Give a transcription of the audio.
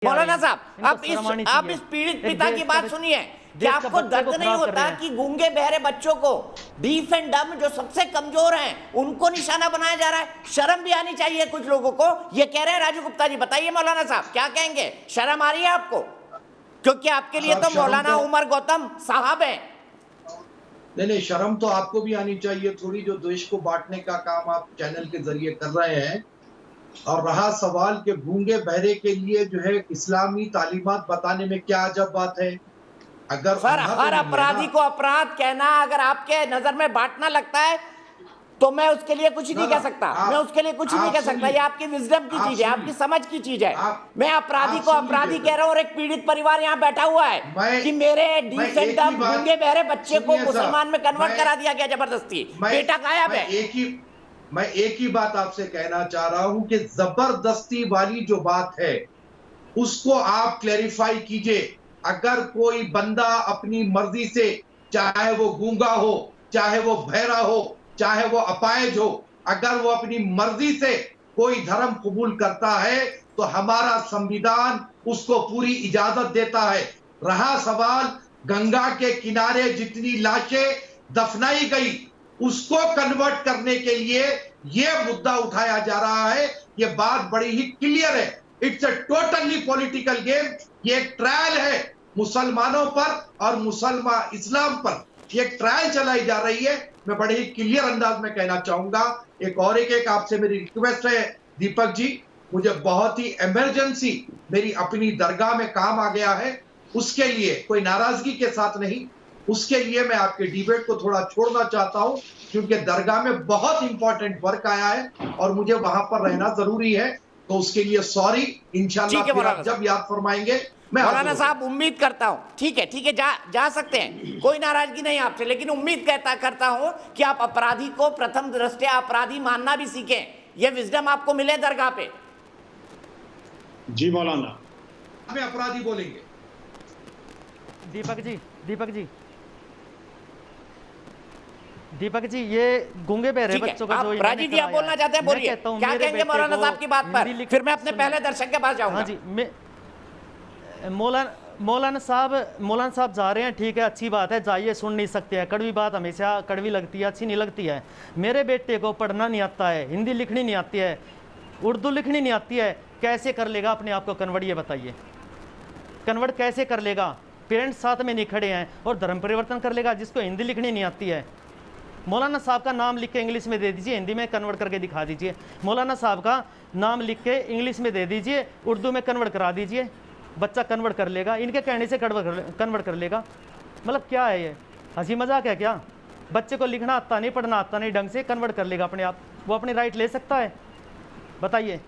मौलाना साहब, आप इस पीड़ित पिता की बात सुनिए कि आपको दर्द नहीं होता कि गूंगे बहरे बच्चों को, डीफ एंड डम जो सबसे कमजोर हैं, उनको निशाना बनाया जा रहा है। शर्म भी आनी चाहिए कुछ लोगों को। ये कह रहे हैं राजू गुप्ता जी, बताइए मौलाना साहब क्या कहेंगे? शर्म आ रही है आपको? क्योंकि आपके लिए तो मौलाना उमर गौतम साहब हैं। नहीं, शर्म तो आपको भी आनी चाहिए थोड़ी, जो देश को बांटने का काम आप चैनल के जरिए कर रहे हैं। और रहा सवाल के गूंगे बहरे के लिए जो है इस्लामी तालीमात बताने में क्या अजब बात है? अगर सर, हर अपराधी को अपराध कहना अगर आपके नजर में बांटना लगता है तो मैं उसके लिए कुछ नहीं कह सकता। मैं उसके लिए कुछ नहीं कह सकता। ये आपकी विजडम की चीज है, आपकी समझ की चीज है। मैं अपराधी को अपराधी कह रहा हूँ और एक पीड़ित परिवार यहाँ बैठा हुआ है कि मेरे डिसेंट गूंगे बहरे बच्चे को मुसलमान में कन्वर्ट करा दिया गया जबरदस्ती, बेटा गायब है। मैं एक ही बात आपसे कहना चाह रहा हूं कि जबरदस्ती वाली जो बात है उसको आप क्लैरिफाई कीजिए। अगर कोई बंदा अपनी मर्जी से, चाहे वो गूंगा हो, चाहे वो बहरा हो, चाहे वो अपाहिज हो, अगर वो अपनी मर्जी से कोई धर्म कबूल करता है तो हमारा संविधान उसको पूरी इजाजत देता है। रहा सवाल गंगा के किनारे जितनी लाशें दफनाई गई उसको कन्वर्ट करने के लिए यह मुद्दा उठाया जा रहा है, यह बात बड़ी ही क्लियर है। It's a totally political game. ये एक ट्रायल है मुसलमानों पर और मुसलमान इस्लाम पर, ये ट्रायल चलाई जा रही है। मैं बड़े ही क्लियर अंदाज में कहना चाहूंगा। एक आपसे मेरी रिक्वेस्ट है दीपक जी, मुझे बहुत ही इमरजेंसी मेरी अपनी दरगाह में काम आ गया है, उसके लिए कोई नाराजगी के साथ नहीं, उसके लिए मैं आपके डिबेट को थोड़ा छोड़ना चाहता हूं क्योंकि दरगाह में बहुत इंपॉर्टेंट वर्क आया है और मुझे वहां पर रहना जरूरी है। तो उसके लिए सॉरी, इंशाल्लाह जब याद फरमाएंगे मैं मौलाना साहब उम्मीद करता हूं, ठीक है जा सकते हैं, कोई नाराजगी नहीं आपसे, लेकिन उम्मीद करता हूं कि आप अपराधी को प्रथम दृष्टया अपराधी मानना भी सीखें। यह विजडम आपको मिले दरगाह पे। जी मौलाना, हमें अपराधी बोलेंगे। दीपक जी ये गूंगे बहरे बच्चों का जो राजीव जी आप बोलना चाहते हैं, बोलिए क्या कहेंगे मौलाना साहब की बात पर, फिर मैं अपने पहले दर्शक के पास जाऊंगा। हाँ जी, मौलाना साहब जा रहे हैं, ठीक है, अच्छी बात है, जाइए, सुन नहीं सकते हैं, कड़वी बात हमेशा कड़वी लगती है, अच्छी नहीं लगती है। मेरे बेटे को पढ़ना नहीं आता है, हिंदी लिखनी नहीं आती है, उर्दू लिखनी नहीं आती है, कैसे कर लेगा अपने आप को कन्वर्ट? ये बताइए, कन्वर्ट कैसे कर लेगा? पेरेंट्स साथ में नहीं खड़े हैं और धर्म परिवर्तन कर लेगा जिसको हिंदी लिखनी नहीं आती है? मौलाना साहब का नाम लिख के इंग्लिश में दे दीजिए, हिंदी में कन्वर्ट करके दिखा दीजिए। मौलाना साहब का नाम लिख के इंग्लिश में दे दीजिए, उर्दू में कन्वर्ट करा दीजिए, बच्चा कन्वर्ट कर लेगा, इनके कहने से कन्वर्ट कर लेगा। मतलब क्या है ये? हंसी मजाक है क्या? बच्चे को लिखना आता नहीं, पढ़ना आता नहीं, ढंग से कन्वर्ट कर लेगा अपने आप, वो अपनी राइट ले सकता है? बताइए।